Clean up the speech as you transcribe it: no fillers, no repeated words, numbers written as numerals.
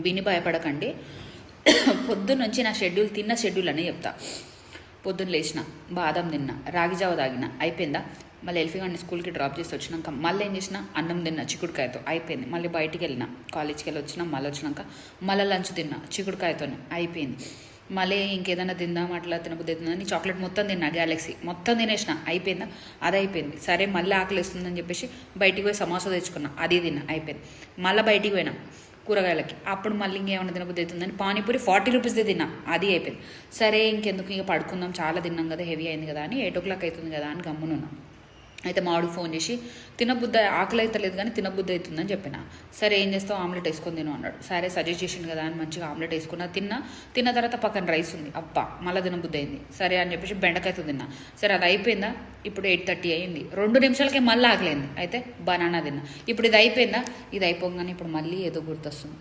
విని భయపడకండి. పొద్దున్న నుంచి నా షెడ్యూల్ తిన్న షెడ్యూల్ అనే చెప్తా. పొద్దున్న లేచిన బాదం తిన్నా, రాగి జావ తాగిన, అయిపోయిందా. మళ్ళీ ఎల్ఫీగాడిని స్కూల్కి డ్రాప్ చేసి వచ్చినాక మళ్ళీ ఏం చేసిన, అన్నం తిన్నా చిక్కుడుకాయతో, అయిపోయింది. మళ్ళీ బయటికి వెళ్ళిన, కాలేజ్కి వెళ్ళి వచ్చినా, మళ్ళీ వచ్చినాక మళ్ళీ లంచ్ తిన్నా చిక్కుడుకాయతో, అయిపోయింది. మళ్ళీ ఇంకేదైనా తిందాం అట్లా తినబుద్ధి అవుతుందని చాక్లెట్ మొత్తం తిన్నా, గ్యాలక్సీ మొత్తం తినేసిన, అయిపోయిందా. అది అయిపోయింది. సరే మళ్ళీ ఆకలి వేస్తుందని చెప్పేసి బయటికి పోయి సమోసా తెచ్చుకున్నా, అది తిన్నా, అయిపోయింది. మళ్ళీ బయటికి పోయినా కూరగాయలకి, అప్పుడు మళ్ళీ ఇంకేమైనా తినబుద్ధి అవుతుందని పానీపూరి 40 రూపీస్దే తిన్నా, అది అయిపోయింది. సరే ఇంకెందుకు, ఇక పడుకుందాం, చాలా తిన్నాం కదా, హెవీ అయింది కదా అని 8 o'clock అవుతుంది కదా అని గమ్మునున్నా. అయితే మావాడికి ఫోన్ చేసి తినబుద్ధి ఆకలి అవుతలేదు కానీ తినబుద్ధి అవుతుందని చెప్పిన. సరే ఏం చేస్తావు, ఆమ్లెట్ వేసుకొని తిను అన్నాడు. సరే సజెస్ట్ చేసిండు కదా అని మంచిగా ఆమ్లెట్ వేసుకున్నా, తిన్న తర్వాత పక్కన రైస్ ఉంది, అబ్బా మళ్ళీ తినబుద్ధి అయింది. సరే అని చెప్పేసి బెండకాయతో తిన్నా. సరే అది అయిపోయిందా, ఇప్పుడు 8:30 అయింది. 2 నిమిషాలకే మళ్ళీ ఆకలింది. అయితే బనానా తిన్నా. ఇప్పుడు ఇది అయిపోయిందా, ఇది అయిపోగానే ఇప్పుడు మళ్ళీ ఏదో గుర్తొస్తుంది.